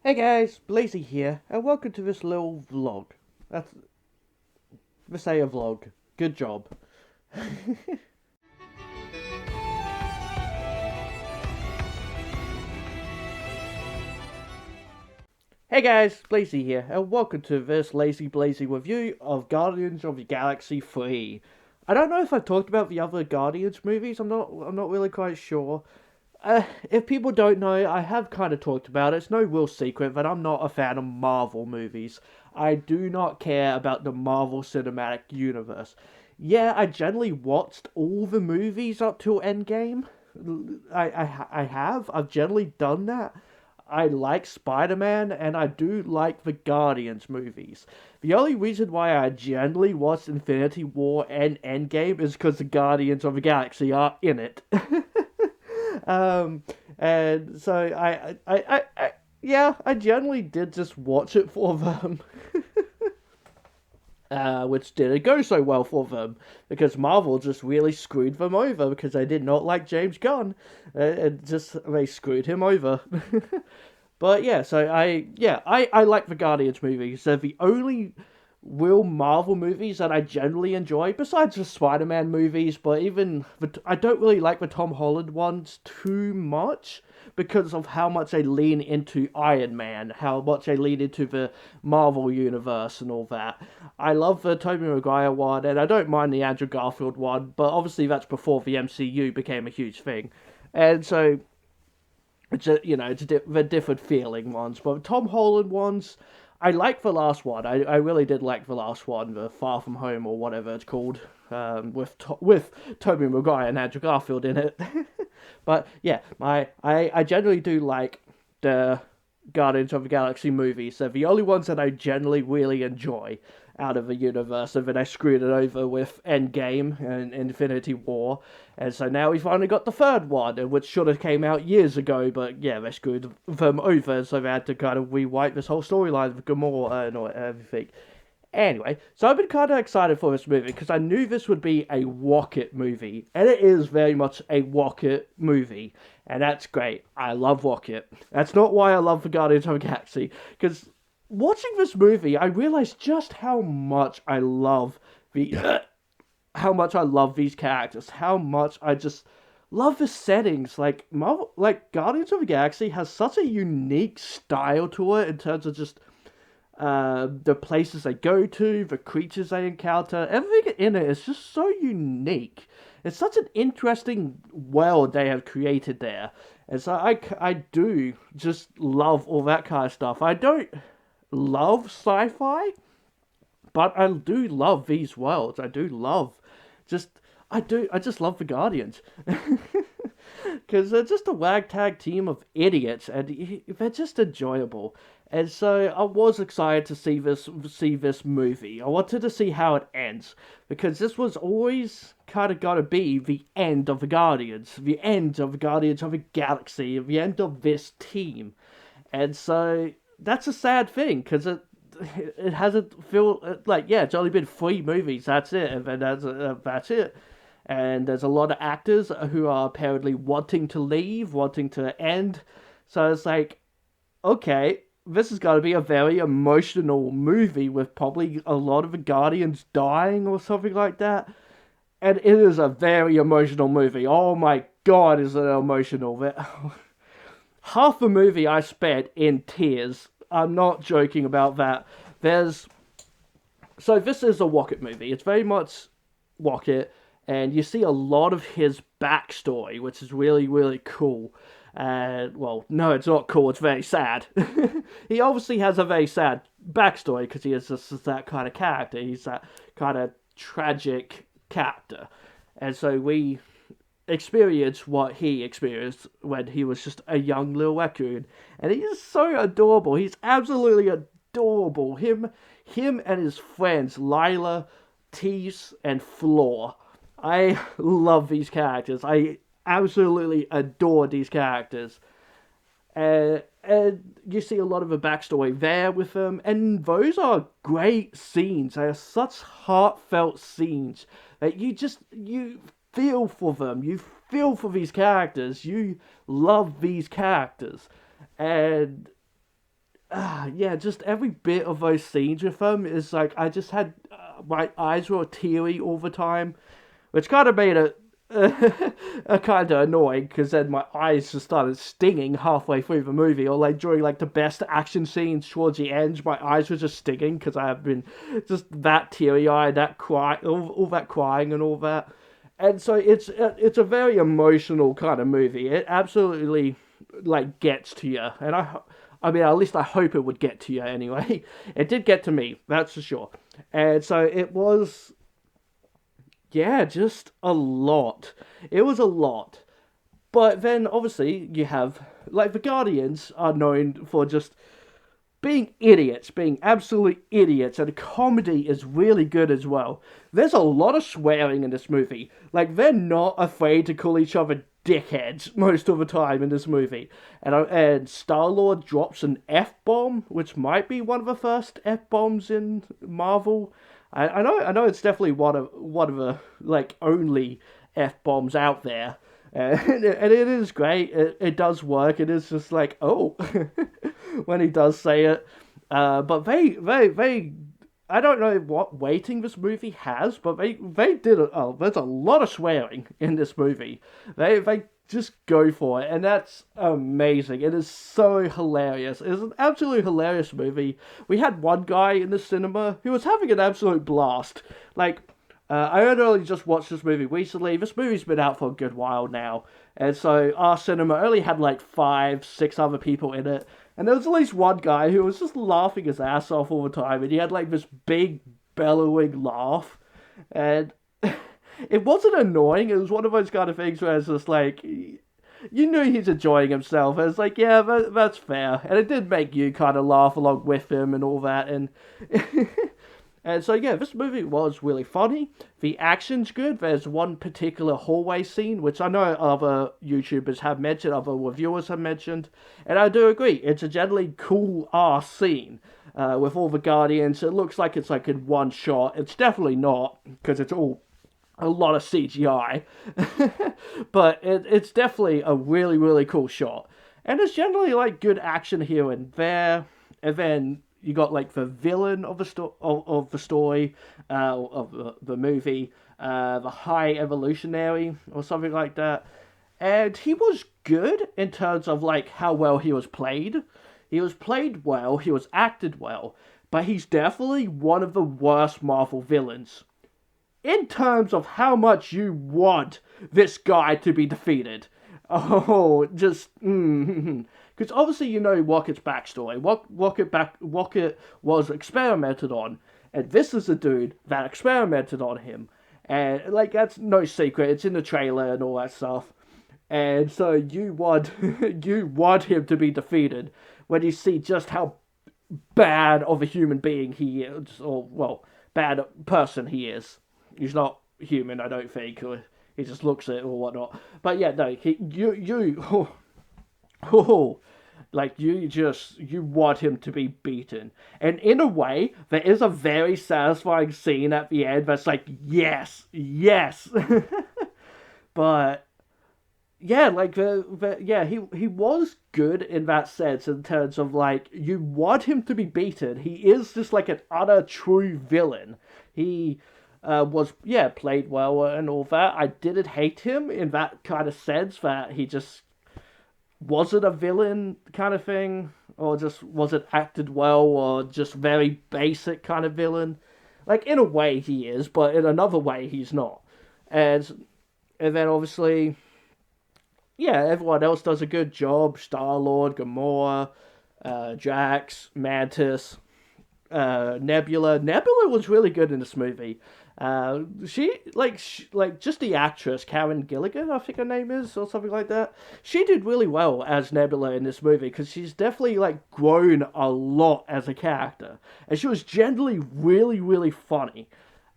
Hey guys, Blazie here, and welcome to this little vlog. Let's say a vlog. Good job. Hey guys, Blazie here, and welcome to this lazy Blazie review of Guardians of the Galaxy 3. I don't know if I've talked about the other Guardians movies. I'm not really quite sure. If people don't know, I have kind of talked about it. It's no real secret that I'm not a fan of Marvel movies. I do not care about the Marvel Cinematic Universe. Yeah, I generally watched all the movies up till Endgame. I have. I've generally done that. I like Spider-Man and I do like the Guardians movies. The only reason why I generally watched Infinity War and Endgame is because the Guardians of the Galaxy are in it. um, and so yeah, I generally did just watch it for them. Which didn't go so well for them because Marvel just really screwed them over because they did not like James Gunn, and just they screwed him over. But yeah, so I like the Guardians movies. They're the only real Marvel movies that I generally enjoy, besides the Spider-Man movies. But I don't really like the Tom Holland ones too much because of how much they lean into Iron Man, how much they lean into the Marvel universe and all that. I love the Tobey Maguire one, and I don't mind the Andrew Garfield one, but obviously that's before the MCU became a huge thing, and so the different feeling ones. But Tom Holland ones, I like the last one. I really did like the last one, the Far From Home or whatever it's called, with Tobey Maguire and Andrew Garfield in it. But yeah, I generally do like the Guardians of the Galaxy movies. They're the only ones that I generally really enjoy out of the universe, and then I screwed it over with Endgame and Infinity War, and so now we finally got the third one, which should have came out years ago, but yeah, they screwed them over, so they had to kind of rewrite this whole storyline with Gamora and everything. Anyway, so I've been kind of excited for this movie because I knew this would be a Rocket movie, and it is very much a Rocket movie, and that's great. I love Rocket. That's not why I love the Guardians of the Galaxy, because watching this movie, I realized just how much I love how much I love these characters, how much I just love the settings. Like Marvel, like Guardians of the Galaxy has such a unique style to it in terms of just the places they go to, the creatures they encounter, everything in it is just so unique. It's such an interesting world they have created there. And so I do just love all that kind of stuff. I don't love sci-fi, but I do love these worlds. I do love just I just love the Guardians. Because they're just a ragtag team of idiots, and they're just enjoyable. And so I was excited to see this movie. I wanted to see how it ends because this was always kind of got to be the end of the Guardians, the end of the Guardians of the Galaxy, the end of this team. And so that's a sad thing because it hasn't feel like, yeah, it's only been three movies. That's it, and then that's it. And there's a lot of actors who are apparently wanting to leave, wanting to end. So it's like, okay, this is going to be a very emotional movie with probably a lot of the Guardians dying or something like that. And it is a very emotional movie. Oh my god, is it emotional? Half the movie I spent in tears. I'm not joking about that. So this is a Rocket movie. It's very much Rocket, and you see a lot of his backstory, which is really, really cool. Well, no, it's not cool. It's very sad. He obviously has a very sad backstory because he is just that kind of character. He's that kind of tragic character, and so we experience what he experienced when he was just a young little raccoon, and he is so adorable. He's absolutely adorable. Him and his friends Lila, Tease, and Floor. I love these characters. I absolutely adore these characters. And you see a lot of the backstory there with them, and those are great scenes. They are such heartfelt scenes that you feel for them. You feel for these characters. You love these characters, and yeah, just every bit of those scenes with them is like I just had my eyes were teary all the time, which kind of made it kind of annoying because then my eyes just started stinging halfway through the movie, or like during like the best action scenes towards the end, my eyes were just stinging because I have been just that teary eyed, that cry, all that crying and all that. And so it's a very emotional kind of movie. It absolutely like gets to you, and I mean, at least I hope it would get to you anyway. It did get to me, that's for sure. And so it was, yeah, just a lot. It was a lot. But then obviously you have like the Guardians are known for just being idiots, being absolute idiots, and the comedy is really good as well. There's a lot of swearing in this movie. Like, they're not afraid to call each other dickheads most of the time in this movie. And Star-Lord drops an F-bomb, which might be one of the first F-bombs in Marvel. I know it's definitely one of the, like, only F-bombs out there. And it is great. It does work. It is just like, oh, when he does say it. But they, I don't know what weighting this movie has, but they did it. Oh, there's a lot of swearing in this movie. They just go for it, and that's amazing. It is so hilarious. It's an absolutely hilarious movie. We had one guy in the cinema who was having an absolute blast. Like, I only just watched this movie recently. This movie's been out for a good while now. And so our cinema only had like 5, 6 other people in it. And there was at least one guy who was just laughing his ass off all the time. And he had like this big bellowing laugh. And it wasn't annoying. It was one of those kind of things where it's just like, you knew he's enjoying himself. And it's like, yeah, that's fair. And it did make you kind of laugh along with him and all that. And and so, yeah, this movie was really funny. The action's good. There's one particular hallway scene, which I know other YouTubers have mentioned, other reviewers have mentioned. And I do agree. It's a generally cool-ass scene with all the Guardians. It looks like it's like in one shot. It's definitely not, because it's all a lot of CGI. But it's definitely a really, really cool shot. And it's generally like good action here and there. And then you got like the villain of the story, of the movie, the High Evolutionary or something like that, and he was good in terms of like how well he was played. He was played well, he was acted well, but he's definitely one of the worst Marvel villains in terms of how much you want this guy to be defeated. Oh, just because obviously you know Rocket's backstory. Rocket was experimented on, and this is the dude that experimented on him, and like that's no secret. It's in the trailer and all that stuff, and so you want you want him to be defeated when you see just how bad of a human being he is, or well, bad person he is. He's not human, I don't think. Or he just looks at it or whatnot. But yeah, no, like you want him to be beaten. And in a way, there is a very satisfying scene at the end that's like, yes, yes. But yeah, like he was good in that sense in terms of like you want him to be beaten. He is just like an utter true villain. He was played well and all that. I didn't hate him in that kind of sense that he just wasn't a villain kind of thing, or just wasn't acted well, or just very basic kind of villain. Like in a way he is, but in another way he's not. And then obviously, yeah, everyone else does a good job. Star-Lord, Gamora, Drax, Mantis, Nebula. Nebula was really good in this movie. She just the actress Karen Gilligan, I think her name is, or something like that. She did really well as Nebula in this movie because she's definitely like grown a lot as a character, and she was generally really really funny,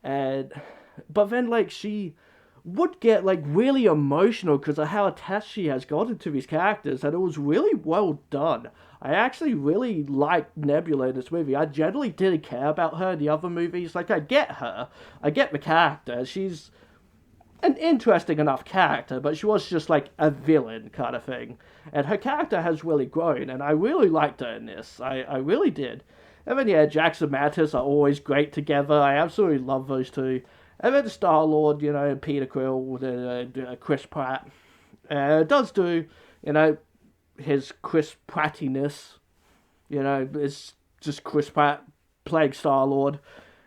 but then like she would get like really emotional because of how attached she has gotten to these characters, and it was really well done. I actually really liked Nebula in this movie. I generally didn't care about her in the other movies. Like, I get her. I get the character. She's an interesting enough character, but she was just like a villain kind of thing. And her character has really grown, and I really liked her in this. I really did. And then, yeah, Jax and Mantis are always great together. I absolutely love those two. And then Star-Lord, you know, Peter Quill, Chris Pratt. Does do, you know, his Chris Prattiness. You know, it's just Chris Pratt playing Star-Lord.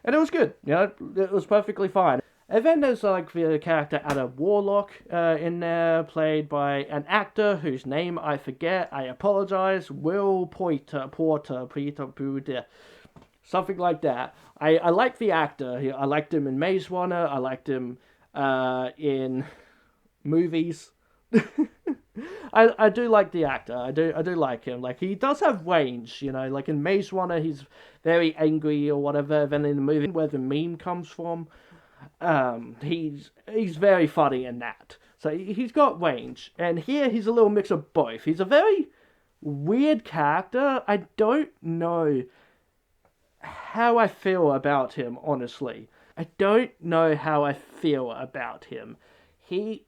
And it was good, you know, it was perfectly fine. And then there's like the character Adam Warlock in there, played by an actor whose name I forget. I apologize. Will Porter, something like that. I like the actor. I liked him in Maze Runner. I liked him in movies. I do like the actor. I do like him. Like, he does have range, you know. Like in Maze Runner, he's very angry or whatever. Then in the movie where the meme comes from, he's very funny in that. So he's got range. And here he's a little mix of both. He's a very weird character. I don't know how I feel about him, honestly. I don't know how I feel about him. He,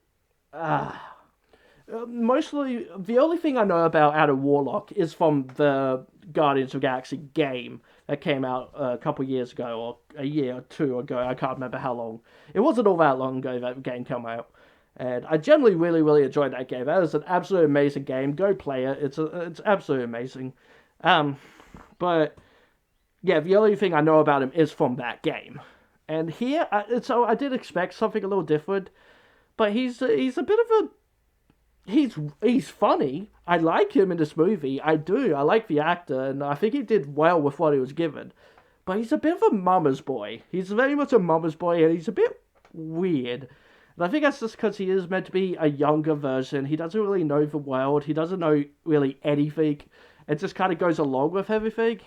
mostly, the only thing I know about Adam Warlock is from the Guardians of the Galaxy game that came out a couple years ago, or a year or two ago. I can't remember how long. It wasn't all that long ago that game came out. And I generally really enjoyed that game. That is an absolutely amazing game. Go play it. It's absolutely amazing. But yeah, the only thing I know about him is from that game. And here, so I did expect something a little different. But he's a bit of a... He's funny. I like him in this movie. I do. I like the actor, and I think he did well with what he was given. But he's a bit of a mama's boy. He's very much a mama's boy, and he's a bit weird. And I think that's just because he is meant to be a younger version. He doesn't really know the world. He doesn't know really anything. It just kind of goes along with everything.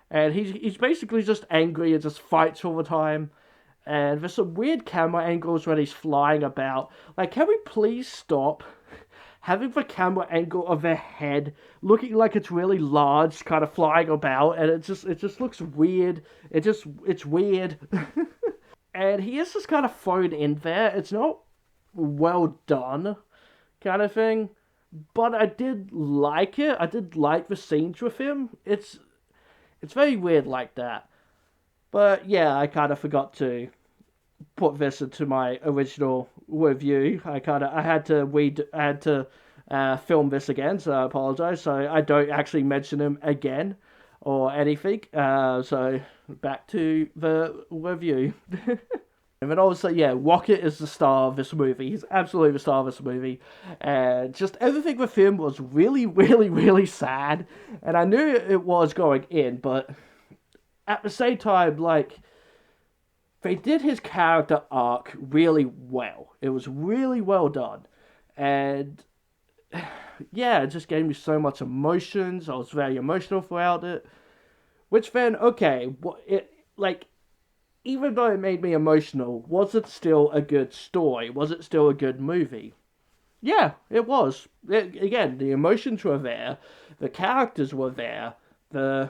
And he's basically just angry and just fights all the time. And there's some weird camera angles when he's flying about. Like, can we please stop having the camera angle of their head looking like it's really large, kind of flying about, and it just looks weird. It's weird. And he is just kind of thrown in there. It's not well done, kind of thing. But I did like it. I did like the scenes with him. It's very weird like that. But yeah, I kind of forgot to put this into my original review. I had to film this again, so I apologize. So I don't actually mention him again or anything. So back to the review. And then also, yeah, Rocket is the star of this movie. He's absolutely the star of this movie. And just everything with him was really sad. And I knew it was going in, but at the same time, like, they did his character arc really well. It was really well done. And yeah, it just gave me so much emotions. I was very emotional throughout it. Which then, okay, even though it made me emotional, was it still a good story? Was it still a good movie? Yeah, it was. Again, the emotions were there. The characters were there. The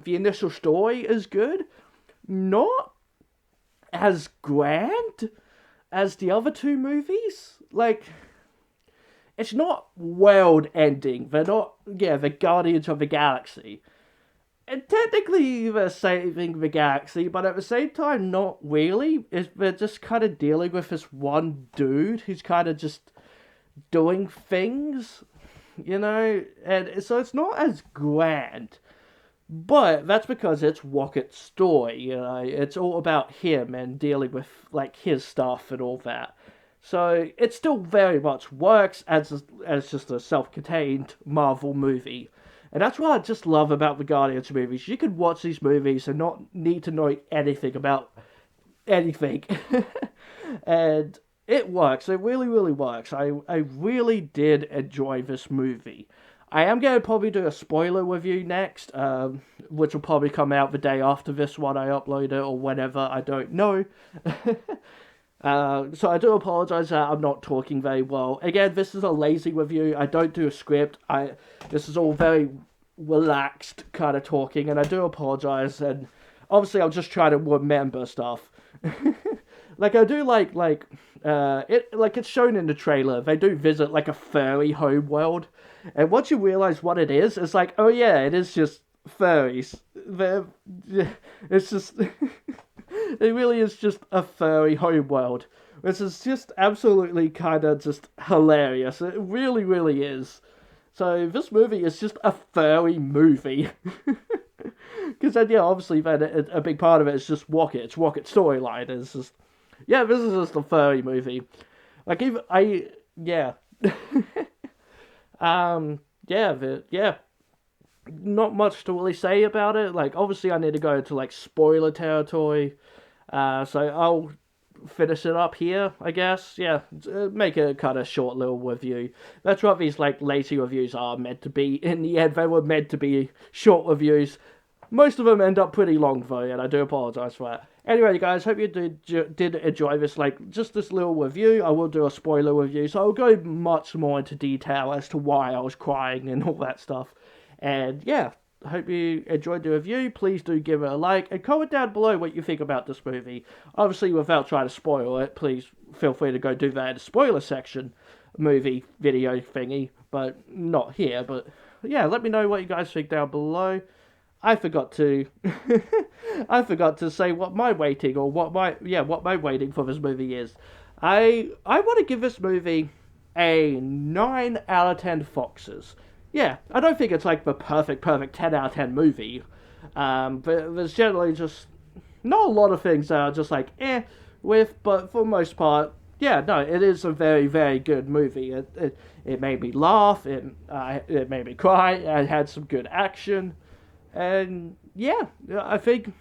initial story is good. Not as grand as the other two movies. Like, it's not world-ending. They're not, the Guardians of the Galaxy. And technically they're saving the galaxy, but at the same time, not really. They're just kind of dealing with this one dude who's kind of just doing things, you know? And so it's not as grand. But that's because it's Rocket's story, you know? It's all about him and dealing with, like, his stuff and all that. So it still very much works as just a self-contained Marvel movie. And that's what I just love about the Guardians movies. You can watch these movies and not need to know anything about anything. And it works. It really works. I really did enjoy this movie. I am going to probably do a spoiler review next, which will probably come out the day after this one I upload it, or whenever, I don't know. So I do apologize that I'm not talking very well. Again, this is a lazy review. I don't do a script. This is all very relaxed kind of talking, and I do apologize. And obviously, I'm just trying to remember stuff. Like I do it's shown in the trailer. They do visit like a furry home world, and once you realize what it is, it's like, oh yeah, it is just furries. They're, it's just it really is just a furry home world, which is just absolutely kind of just hilarious. It really, really is. So this movie is just a furry movie. Because then, yeah, obviously, then a big part of it is just Rocket. It's Rocket's storyline. It's just, yeah, this is just a furry movie. Like, even, yeah. Yeah. Not much to really say about it. Like, obviously, I need to go into, like, spoiler territory. So I'll finish it up here, I guess. Yeah, make a kind of short little review. That's what these, like, lazy reviews are meant to be. In the end, they were meant to be short reviews. Most of them end up pretty long, though, and I do apologize for that. Anyway, guys, hope you did enjoy this, like, just this little review. I will do a spoiler review, so I'll go much more into detail as to why I was crying and all that stuff. And, yeah, I hope you enjoyed the review. Please do give it a like, and comment down below what you think about this movie. Obviously, without trying to spoil it, please feel free to go do that in the spoiler section movie video thingy, but not here. But, yeah, let me know what you guys think down below. I forgot to say what my waiting for this movie is. I want to give this movie a 9 out of 10 foxes. Yeah, I don't think it's like the perfect 10 out of 10 movie. But there's generally just not a lot of things that are just like but for the most part, yeah, no, it is a very, very good movie. It made me laugh, it made me cry, it had some good action. And yeah, I think,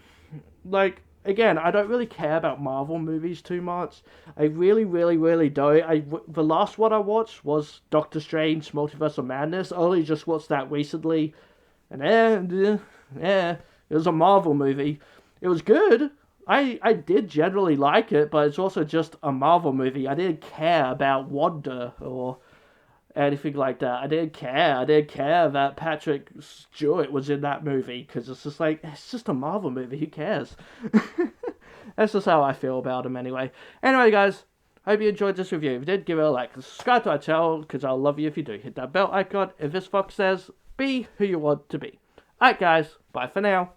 like, again, I don't really care about Marvel movies too much. I really, really, really don't. The last one I watched was Doctor Strange Multiverse of Madness. I only just watched that recently. And it was a Marvel movie. It was good. I did generally like it, but it's also just a Marvel movie. I didn't care about Wanda or anything like that. I didn't care that Patrick Stewart was in that movie, because it's just like, it's just a Marvel movie, who cares? That's just how I feel about him anyway. Anyway, guys, hope you enjoyed this review. If you did, give it a like, subscribe to our channel, because I'll love you if you do. Hit that bell icon if this fox says, be who you want to be. Alright guys, bye for now.